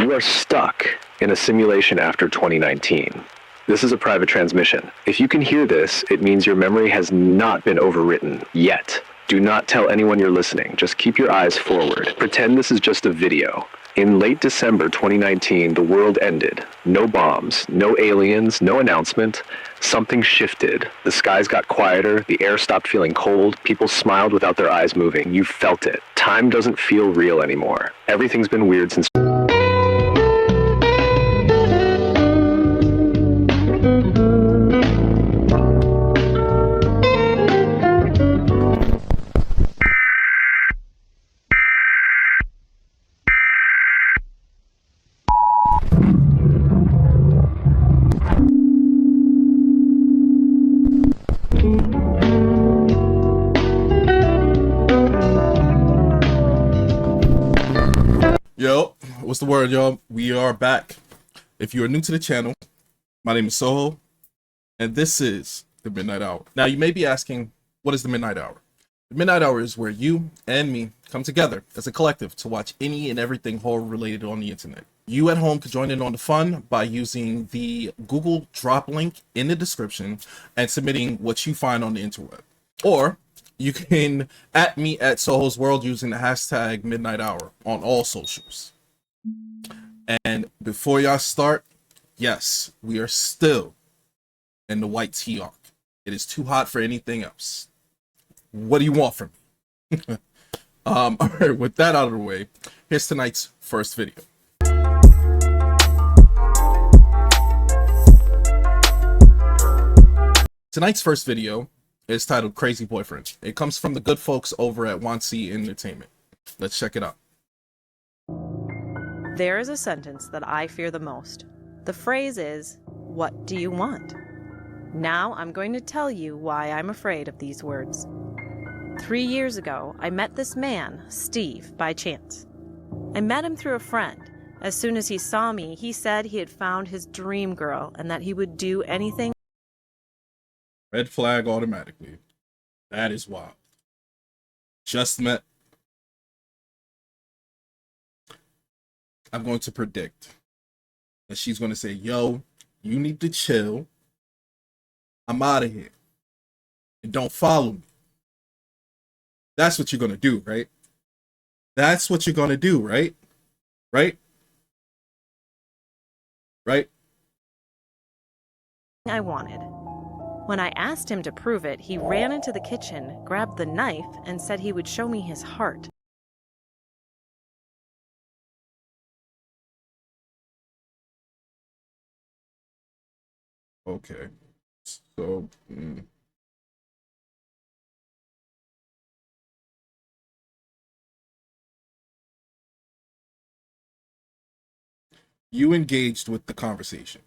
You are stuck in a simulation after 2019. This is a private transmission. If you can hear this, it means your memory has not been overwritten yet. Do not tell anyone you're listening. Just keep your eyes forward. Pretend this is just a video. In late December 2019, the world ended. No bombs, no aliens, no announcement. Something shifted. The skies got quieter, the air stopped feeling cold, people smiled without their eyes moving. You felt it. Time doesn't feel real anymore. Everything's been weird since... Yo, what's the word, y'all? We are back. If you are new to the channel, my name is Soho, and this is the Midnight Hour. Now, you may be asking, what is the Midnight Hour? The Midnight Hour is where you and me come together as a collective to watch any and everything horror related on the internet. You at home can join in on the fun by using the Google Drop link in the description and submitting what you find on the interweb. Or you can at me at Soho's World using the hashtag Midnight Hour on all socials. And before y'all start, yes, we are still in the white tea arc. It is too hot for anything else. What do you want from me? All right, with that out of the way, here's tonight's first video. Tonight's first video is titled Crazy Boyfriend. It comes from the good folks over at Wansi Entertainment. Let's check it out. There is a sentence that I fear the most. The phrase is, "What do you want?" Now I'm going to tell you why I'm afraid of these words. 3 years ago, I met this man, Steve, by chance. I met him through a friend. As soon as he saw me, he said he had found his dream girl and that he would do anything. Red flag automatically. That is wild. Just met. I'm going to predict that she's going to say, yo, you need to chill. I'm out of here. And don't follow me. That's what you're going to do, right? That's what you're going to do, right? Right? Right? I wanted. When I asked him to prove it, he ran into the kitchen, grabbed the knife, and said he would show me his heart. Okay. So, you engaged with the conversation.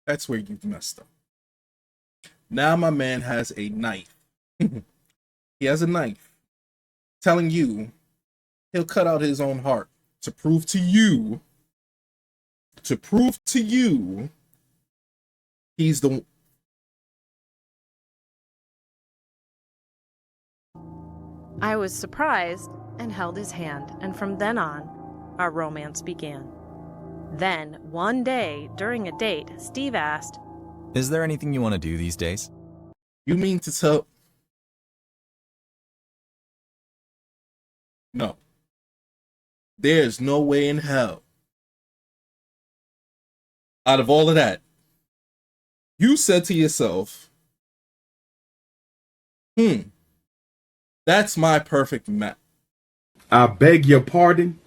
That's where you've messed up. Now my man has a knife. He has a knife telling you he'll cut out his own heart to prove to you he's the... I was surprised and held his hand, and from then on, our romance began. Then, one day, during a date, Steve asked, "Is there anything you want to do these days?" You mean to tell... No. There's no way in hell. Out of all of that, you said to yourself, that's my perfect match. I beg your pardon?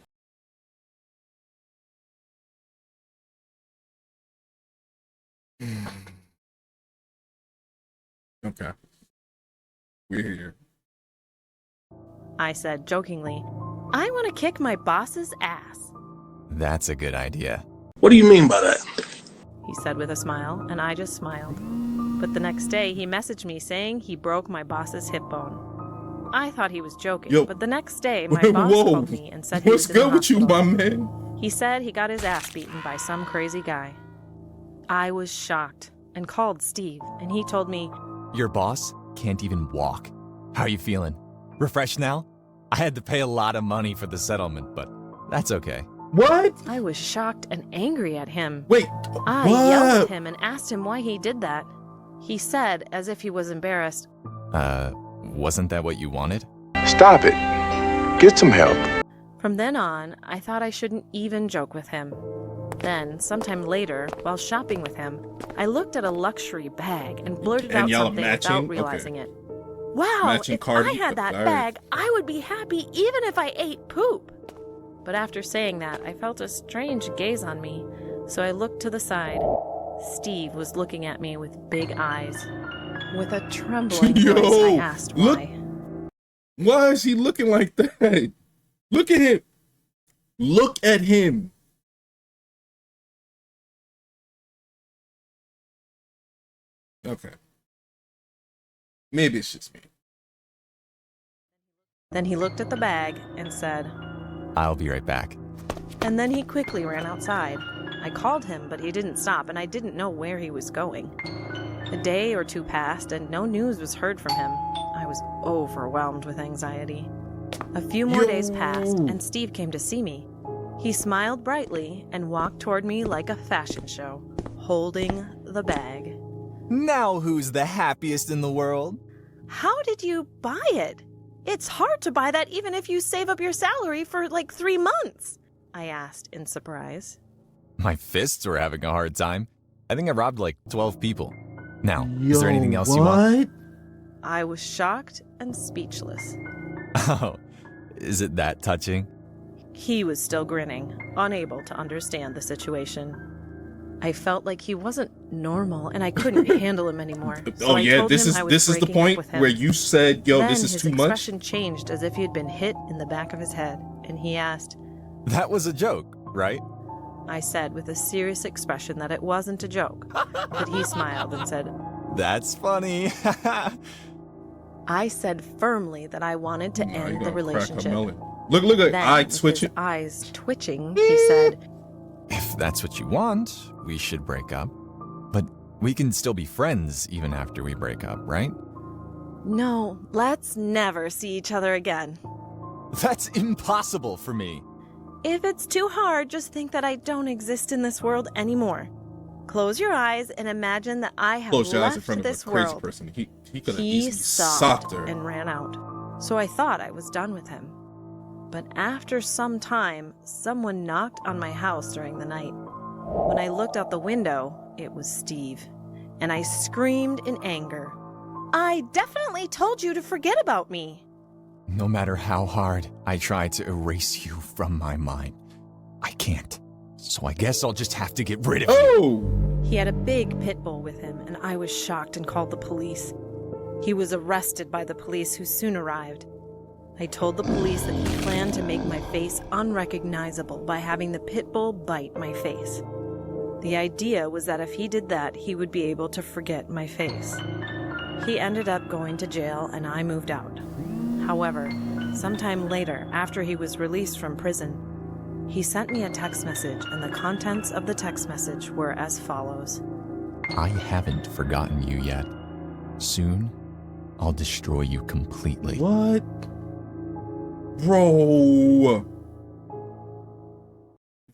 Okay. We're here. I said jokingly, "I want to kick my boss's ass." That's a good idea. What do you mean by that? He said with a smile, and I just smiled. But the next day, he messaged me saying he broke my boss's hip bone. I thought he was joking, Yo. but the next day, my boss Whoa. called me and said he What's was in the good with you, hospital. my man? He said he got his ass beaten by some crazy guy. I was shocked and called Steve, and he told me, Your boss can't even walk. How are you feeling? Refreshed now? I had to pay a lot of money for the settlement, but that's okay. What? I was shocked and angry at him. Wait, I yelled what? at him and asked him why he did that. He said, as if he was embarrassed, Wasn't that what you wanted? Stop it. Get some help. From then on, I thought I shouldn't even joke with him. Then, sometime later, while shopping with him, I looked at a luxury bag and blurted out Daniela something matching? without realizing it. Wow, Matching if Cardi? I had that Alright. bag, I would be happy even if I ate poop. But after saying that, I felt a strange gaze on me, so I looked to the side. Steve was looking at me with big eyes. With a trembling Yo, voice, I asked look- why. Why is he looking like that? Look at him. Look at him. Okay. Maybe it's just me. Then he looked at the bag and said, I'll be right back. and then he quickly ran outside. I called him, but he didn't stop, and I didn't know where he was going. A day or two passed, and no news was heard from him. I was overwhelmed with anxiety. A few more days passed, and Steve came to see me. He smiled brightly and walked toward me like a fashion show, holding the bag. Now who's the happiest in the world? How did you buy it? It's hard to buy that even if you save up your salary for like 3 months, I asked in surprise. My fists were having a hard time. I think I robbed like 12 people. Now, is there anything else you want? I was shocked and speechless. Oh, is it that touching? He was still grinning, unable to understand the situation. I felt like he wasn't normal and I couldn't handle him anymore. So Oh I yeah, told this him is I was this is the breaking up point with him. where you said, "Yo, Then this is his too much." expression changed as if he had been hit in the back of his head, and he asked. That was a joke, right? I said with a serious expression that it wasn't a joke, but he smiled and said, That's funny. I said firmly that I wanted to Oh, you end the gonna crack a relationship. melon. Look at Then, eye with twitching. his eyes twitching, he said, If that's what you want, we should break up. But we can still be friends even after we break up, right? no, let's never see each other again. That's impossible for me. If it's too hard, just think that I don't exist in this world anymore. Close your eyes and imagine that I have Close your eyes in left front of a this crazy world. person. He could have He easily sobbed socked her. and ran out. So I thought I was done with him. But after some time, someone knocked on my house during the night. When I looked out the window, it was Steve, and I screamed in anger. I definitely told you to forget about me. No matter how hard I try to erase you from my mind, I can't. So I guess I'll just have to get rid of you. Oh! He had a big pit bull with him, and I was shocked and called the police. He was arrested by the police, who soon arrived. I told the police that he planned to make my face unrecognizable by having the pit bull bite my face. The idea was that if he did that, he would be able to forget my face. He ended up going to jail, and I moved out. However, sometime later, after he was released from prison, he sent me a text message, and the contents of the text message were as follows. I haven't forgotten you yet. Soon, I'll destroy you completely. What? Bro.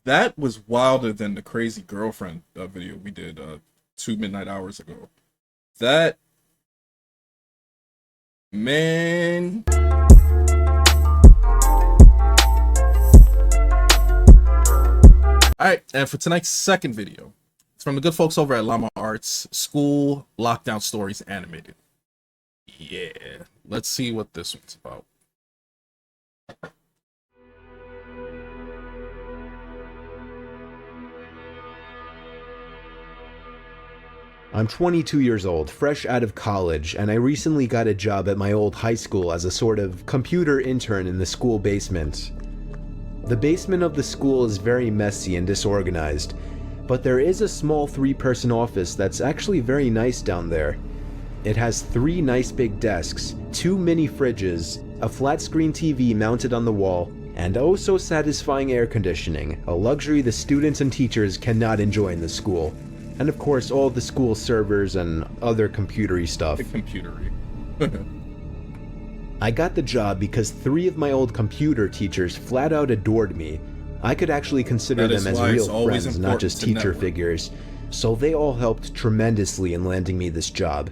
That was wilder than the crazy girlfriend video we did 2 midnight hours ago. That... Man... Alright, and for tonight's second video, it's from the good folks over at Llama Arts, School Lockdown Stories Animated. Yeah, let's see what this one's about. I'm 22 years old, fresh out of college, and I recently got a job at my old high school as a sort of computer intern in the school basement. The basement of the school is very messy and disorganized, but there is a small 3-person office that's actually very nice down there. It has 3 nice big desks, 2 mini fridges, a flat screen TV mounted on the wall, and oh so satisfying air conditioning, a luxury the students and teachers cannot enjoy in the school. And of course all the school servers and other computery stuff. The computery. I got the job because 3 of my old computer teachers flat out adored me, I could actually consider That is them as why it's real always friends, not important just to teacher network. figures, so they all helped tremendously in landing me this job.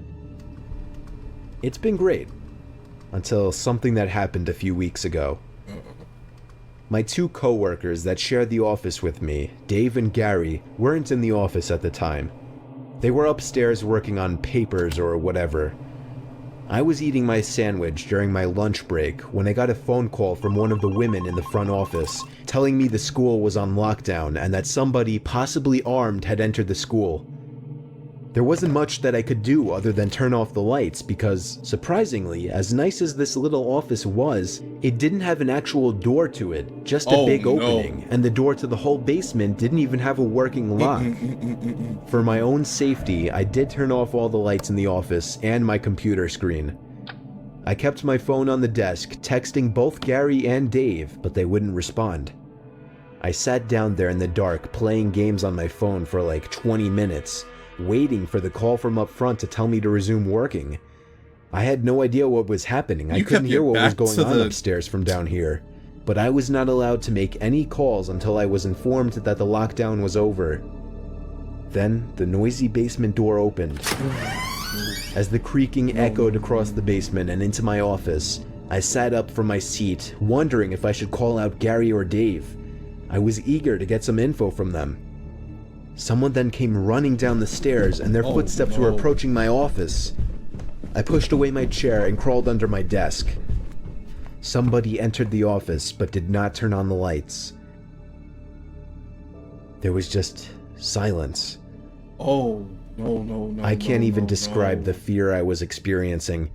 It's been great, until something that happened a few weeks ago. My two co-workers that shared the office with me, Dave and Gary, weren't in the office at the time. They were upstairs working on papers or whatever. I was eating my sandwich during my lunch break when I got a phone call from one of the women in the front office telling me the school was on lockdown and that somebody, possibly armed, had entered the school. There wasn't much that I could do other than turn off the lights because, surprisingly, as nice as this little office was, it didn't have an actual door to it, just a big opening, and the door to the whole basement didn't even have a working lock. For my own safety, I did turn off all the lights in the office and my computer screen. I kept my phone on the desk, texting both Gary and Dave, but they wouldn't respond. I sat down there in the dark, playing games on my phone for like 20 minutes, waiting for the call from up front to tell me to resume working. I had no idea what was happening. I couldn't hear what was going on upstairs from down here. But I was not allowed to make any calls until I was informed that the lockdown was over. Then, the noisy basement door opened. As the creaking echoed across the basement and into my office, I sat up from my seat, wondering if I should call out Gary or Dave. I was eager to get some info from them. Someone then came running down the stairs, and their footsteps were approaching my office. I pushed away my chair and crawled under my desk. Somebody entered the office, but did not turn on the lights. There was just silence. Oh, no. I can't even describe the fear I was experiencing.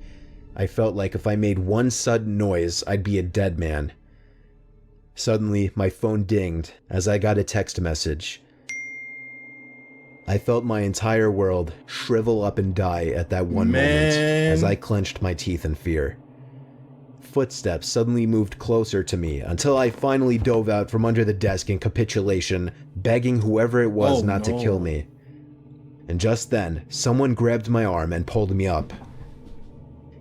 I felt like if I made one sudden noise, I'd be a dead man. Suddenly, my phone dinged as I got a text message. I felt my entire world shrivel up and die at that one moment as I clenched my teeth in fear. Footsteps suddenly moved closer to me until I finally dove out from under the desk in capitulation, begging whoever it was not to kill me. And just then, someone grabbed my arm and pulled me up.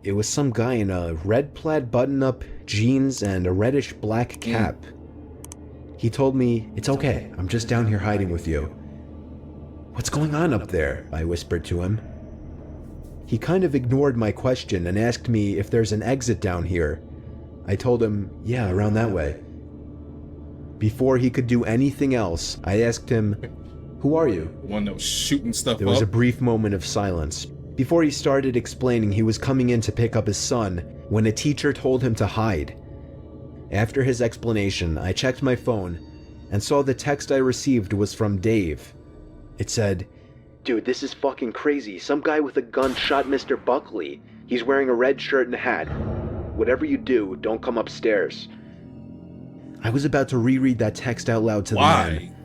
It was some guy in a red plaid button-up, jeans, and a reddish-black cap. He told me, "It's okay, I'm just down here hiding with you." "What's going on up there?" I whispered to him. He kind of ignored my question and asked me if there's an exit down here. I told him, yeah, around that way. Before he could do anything else, I asked him, "Who are you?" One that was shooting stuff There was a brief moment of silence. Before he started explaining he was coming in to pick up his son, when a teacher told him to hide. After his explanation, I checked my phone and saw the text I received was from Dave. It said, "Dude, this is fucking crazy. Some guy with a gun shot Mr. Buckley. He's wearing a red shirt and a hat. Whatever you do, don't come upstairs." I was about to reread that text out loud to the man,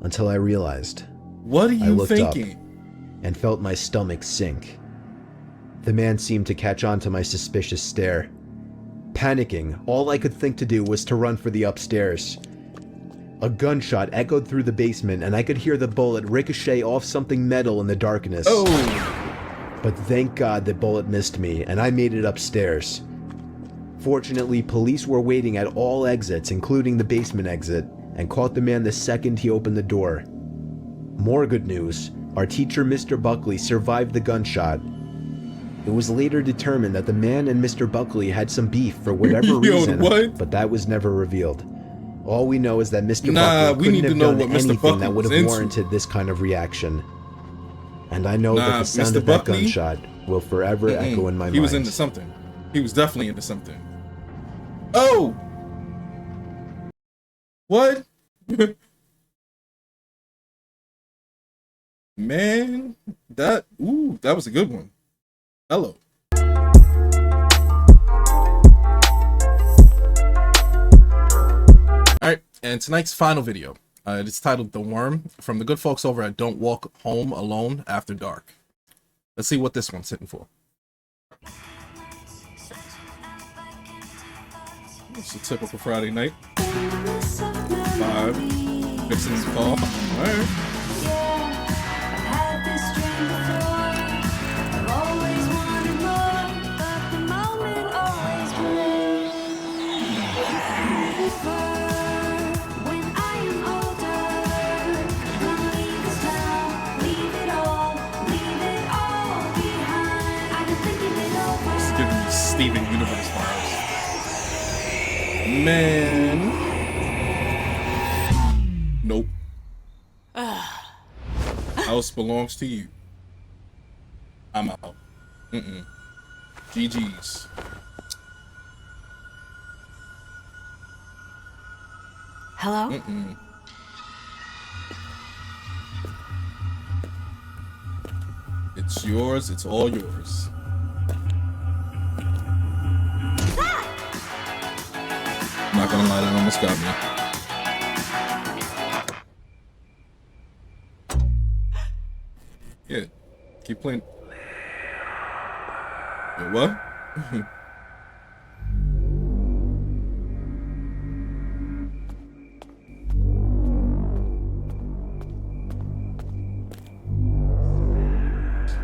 until I realized. What are you I looked thinking? up and felt my stomach sink. The man seemed to catch on to my suspicious stare. Panicking, all I could think to do was to run for the upstairs. A gunshot echoed through the basement, and I could hear the bullet ricochet off something metal in the darkness. But thank God the bullet missed me, and I made it upstairs. Fortunately, police were waiting at all exits, including the basement exit, and caught the man the second he opened the door. More good news, our teacher Mr. Buckley survived the gunshot. It was later determined that the man and Mr. Buckley had some beef for whatever reason, but that was never revealed. All we know is that Mr. Buckley couldn't have done anything that would have warranted this kind of reaction. And I know that the sound of that gunshot will forever echo in my mind. He was into something. He was definitely into something. Oh! What? Man, that was a good one. Hello. Alright, and tonight's final video. It's titled The Worm, from the good folks over at Don't Walk Home Alone After Dark. Let's see what this one's hitting for. It's a typical Friday night. 5. Fixing this call. Alright. Steven Universe vibes. Man. Nope. House belongs to you. I'm out. GG's. Hello? It's yours. It's all yours. I'm not gonna lie, that almost got me. Yeah, keep playing. Wait, what?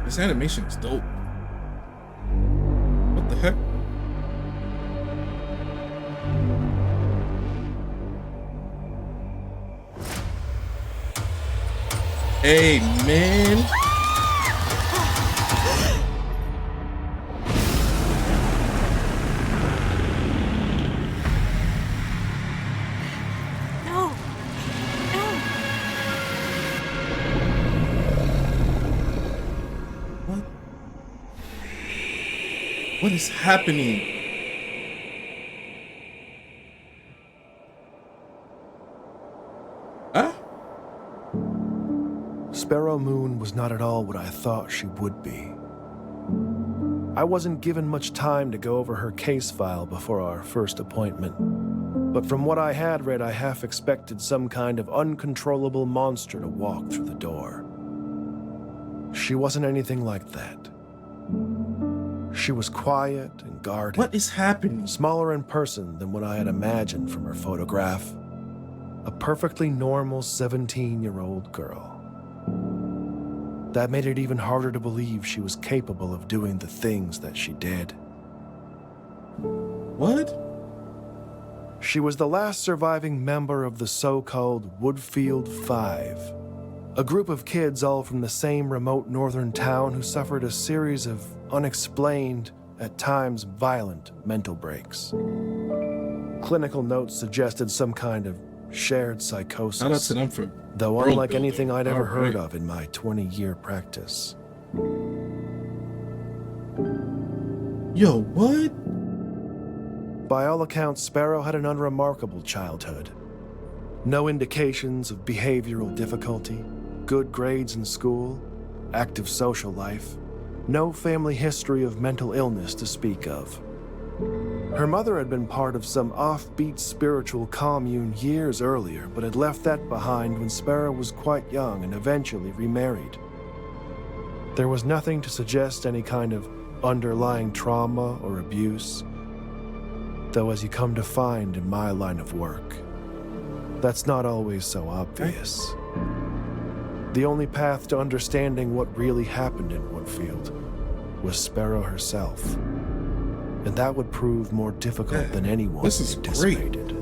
This animation is dope. What the heck? Hey, man. No. No. What? What is happening? Huh? Sparrow Moon was not at all what I thought she would be. I wasn't given much time to go over her case file before our first appointment, but from what I had read, I half expected some kind of uncontrollable monster to walk through the door. She wasn't anything like that. She was quiet and guarded. What is happening? Smaller in person than what I had imagined from her photograph. A perfectly normal 17-year-old girl. That made it even harder to believe she was capable of doing the things that she did. What? She was the last surviving member of the so-called Woodfield Five, a group of kids all from the same remote northern town who suffered a series of unexplained, at times violent, mental breaks. Clinical notes suggested some kind of shared psychosis. Shout out to them for though world unlike building. anything I'd ever heard Alright. of in my 20-year practice. Yo, what? By all accounts, Sparrow had an unremarkable childhood. No indications of behavioral difficulty, good grades in school, active social life, no family history of mental illness to speak of. Her mother had been part of some offbeat spiritual commune years earlier, but had left that behind when Sparrow was quite young and eventually remarried. There was nothing to suggest any kind of underlying trauma or abuse, though as you come to find in my line of work, that's not always so obvious. The only path to understanding what really happened in Woodfield was Sparrow herself, and that would prove more difficult than anyone This is anticipated.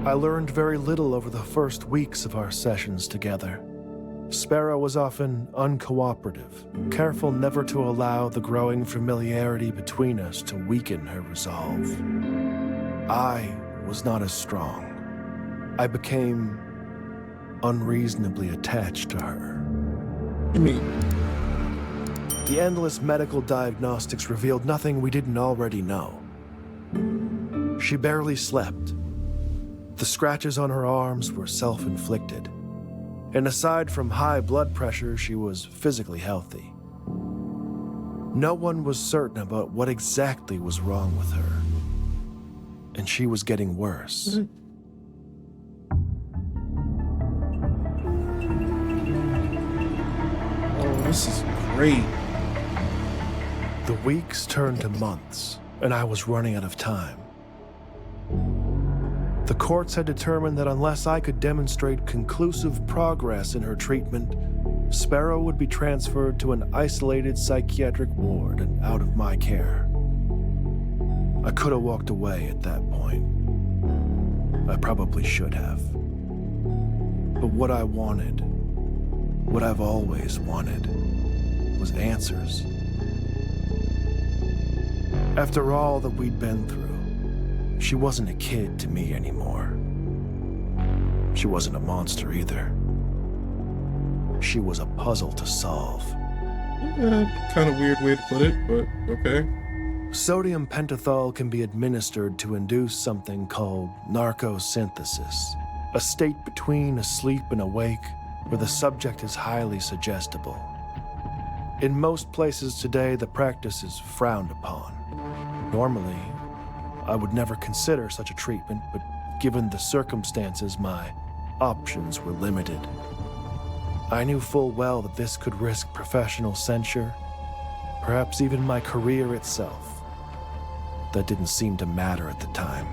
I learned very little over the first weeks of our sessions together. Sparrow was often uncooperative, careful never to allow the growing familiarity between us to weaken her resolve. I was not as strong. I became unreasonably attached to her. I mean, The endless medical diagnostics revealed nothing we didn't already know. She barely slept. The scratches on her arms were self-inflicted. And aside from high blood pressure, she was physically healthy. No one was certain about what exactly was wrong with her. And she was getting worse. oh, this is great. The weeks turned to months, and I was running out of time. The courts had determined that unless I could demonstrate conclusive progress in her treatment, Sparrow would be transferred to an isolated psychiatric ward and out of my care. I could have walked away at that point. I probably should have. But what I wanted, what I've always wanted, was answers. After all that we'd been through, she wasn't a kid to me anymore. She wasn't a monster either. She was a puzzle to solve. Kind of weird way to put it, but okay. Sodium pentothal can be administered to induce something called narcosynthesis, a state between asleep and awake where the subject is highly suggestible. In most places today, the practice is frowned upon. Normally, I would never consider such a treatment, but given the circumstances, my options were limited. I knew full well that this could risk professional censure, perhaps even my career itself. That didn't seem to matter at the time.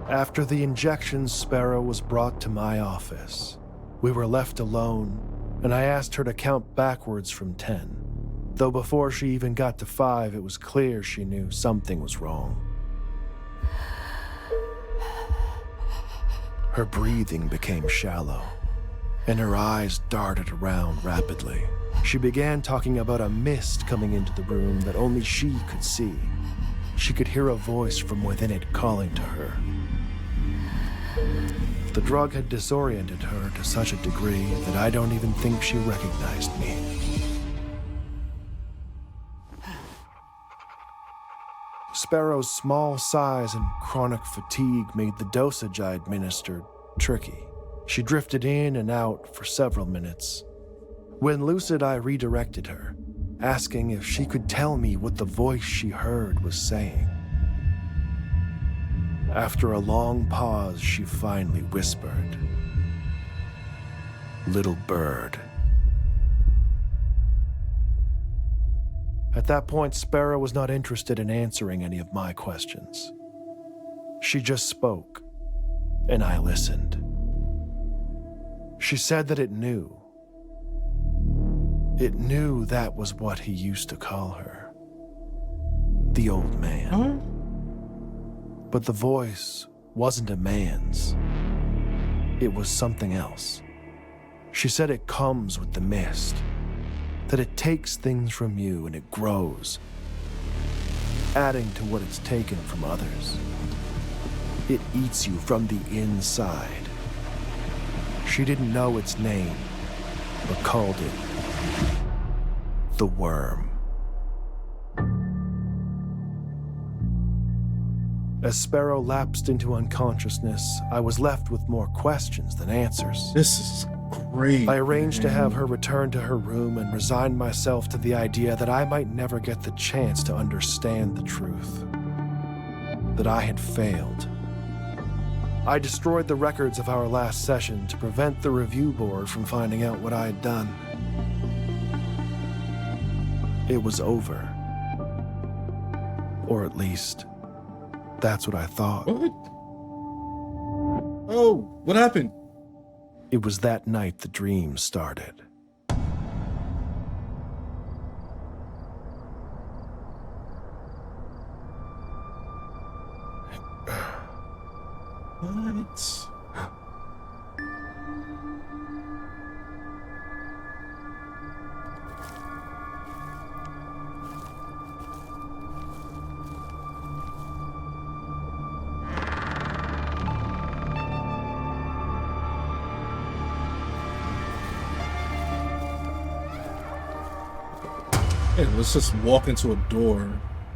After the injections, Sparrow was brought to my office. We were left alone, and I asked her to count backwards from 10. Though before she even got to 5, it was clear she knew something was wrong. Her breathing became shallow, and her eyes darted around rapidly. She began talking about a mist coming into the room that only she could see. She could hear a voice from within it calling to her. The drug had disoriented her to such a degree that I don't even think she recognized me. Sparrow's small size and chronic fatigue made the dosage I administered tricky. She drifted in and out for several minutes. When lucid, I redirected her, asking if she could tell me what the voice she heard was saying. After a long pause, she finally whispered, "Little bird." At that point, Sparrow was not interested in answering any of my questions. She just spoke, and I listened. She said that it knew. It knew that was what he used to call her. The old man. Huh? But the voice wasn't a man's. It was something else. She said it comes with the mist, that it takes things from you and it grows, adding to what it's taken from others. It eats you from the inside. She didn't know its name, but called it the worm. As Sparrow lapsed into unconsciousness, I was left with more questions than answers. This is great. I arranged to have her return to her room and resigned myself to the idea that I might never get the chance to understand the truth. That I had failed. I destroyed the records of our last session to prevent the review board from finding out what I had done. It was over. Or at least, that's what I thought. What? Oh, what happened? It was that night the dream started. What? Hey, let's just walk into a door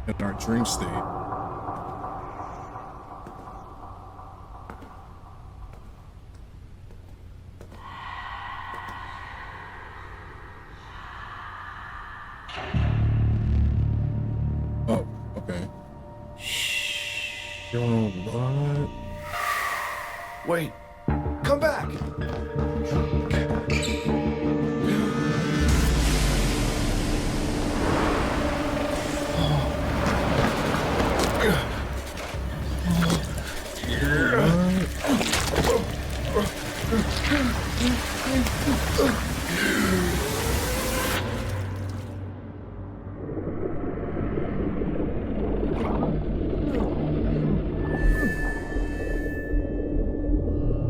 in our dream state. Oh, okay. Yo, what? Wait, come back!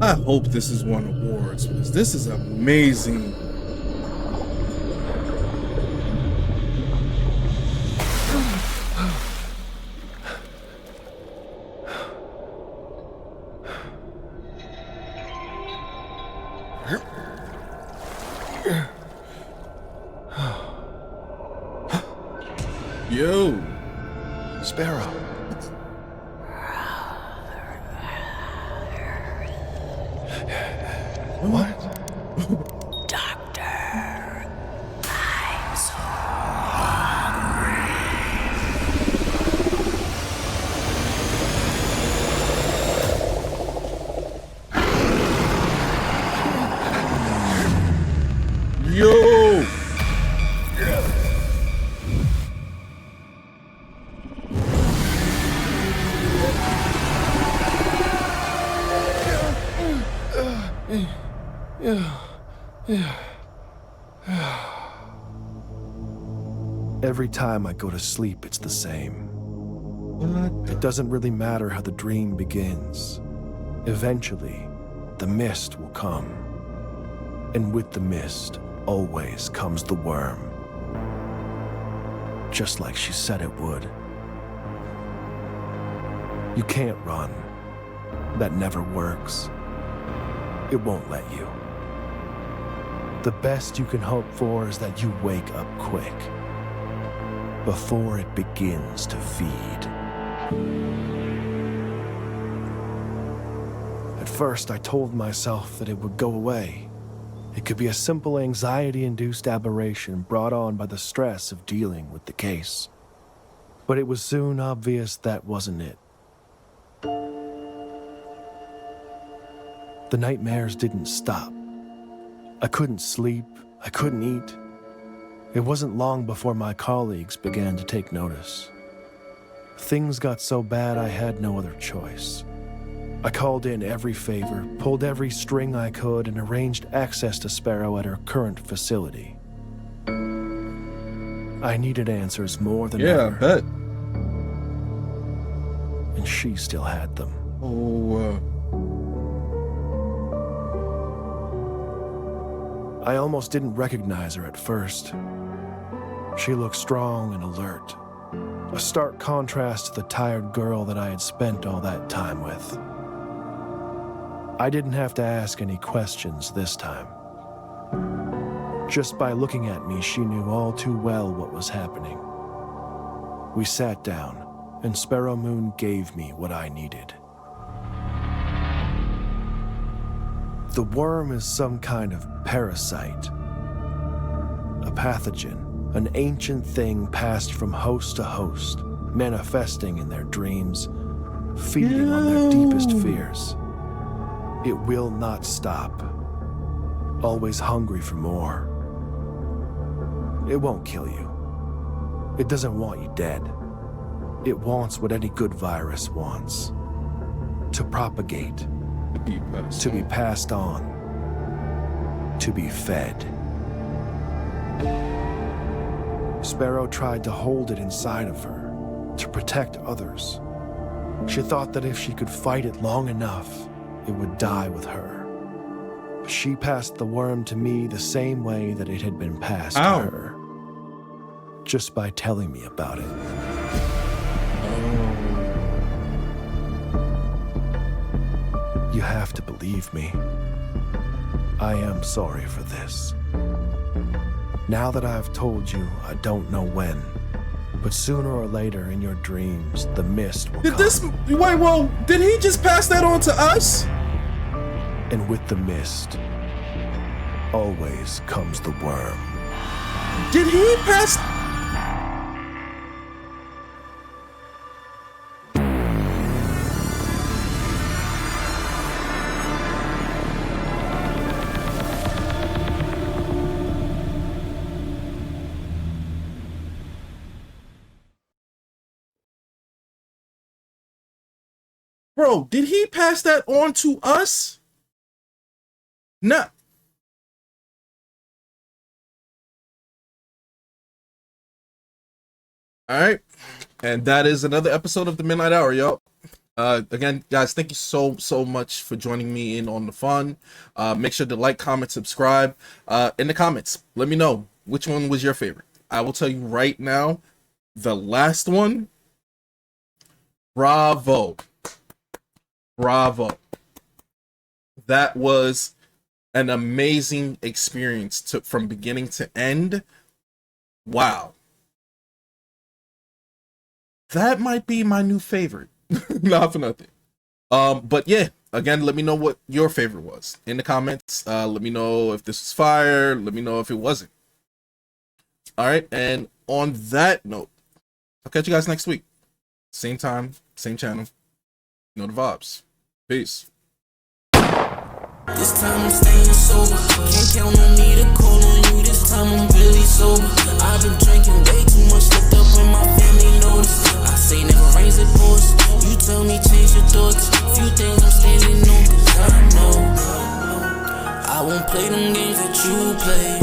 I hope this is won awards because this is amazing. Sparrow. What? Doctor, I'm so Yo! Every time I go to sleep, it's the same. It doesn't really matter how the dream begins. Eventually, the mist will come. And with the mist, always comes the worm. Just like she said it would. You can't run. That never works. It won't let you. The best you can hope for is that you wake up quick, before it begins to feed. At first, I told myself that it would go away. It could be a simple anxiety-induced aberration brought on by the stress of dealing with the case. But it was soon obvious that wasn't it. The nightmares didn't stop. I couldn't sleep, I couldn't eat. It wasn't long before my colleagues began to take notice. Things got so bad I had no other choice. I called in every favor, pulled every string I could, and arranged access to Sparrow at her current facility. I needed answers more than Yeah, I ever. bet. And she still had them. Oh, I almost didn't recognize her at first. She looked strong and alert, a stark contrast to the tired girl that I had spent all that time with. I didn't have to ask any questions this time. Just by looking at me, she knew all too well what was happening. We sat down, and Sparrow Moon gave me what I needed. The worm is some kind of parasite, a pathogen, an ancient thing passed from host to host, manifesting in their dreams, feeding on their deepest fears. It will not stop, always hungry for more. It won't kill you. It doesn't want you dead. It wants what any good virus wants: to propagate, to be passed on, to be fed. Sparrow tried to hold it inside of her, to protect others. She thought that if she could fight it long enough, it would die with her. She passed the worm to me the same way that it had been passed to her, just by telling me about it. You have to believe me. I am sorry for this. Now that I've told you, I don't know when, but sooner or later in your dreams, the mist will come. Wait, whoa, did he just pass that on to us? And with the mist, always comes the worm. Did he pass? Bro, did he pass that on to us? No. All right. And that is another episode of the Midnight Hour, y'all. Again, guys, thank you so much for joining me in on the fun. Make sure to like, comment, subscribe. In the comments, let me know which one was your favorite. I will tell you right now, the last one, bravo. That was an amazing experience from beginning to end. Wow. that might be my new favorite. Not for nothing. But yeah, again, let me know what your favorite was in the comments. Let me know if this was fire. Let me know if it wasn't. All right, and on that note, I'll catch you guys next week. Same time, same channel. You know the vibes. Peace. This time I'm staying sober. Can't count on me to call on you. This time I'm really sober. I've been drinking way too much, slipped up when my family noticed. I say never rains, it pours. You tell me change your thoughts. Few things I'm standing on, cause I know I won't play them games that you play,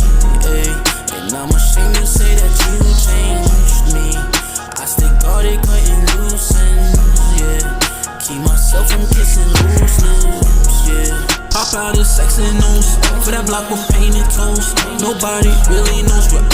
ay. And I'm ashamed to say that you changed me. I stay guarded, cutting loose ends, yeah. Keep myself from kissing loose lips, yeah. Pop out a sex and nose for that block with painted toes. Nobody really knows where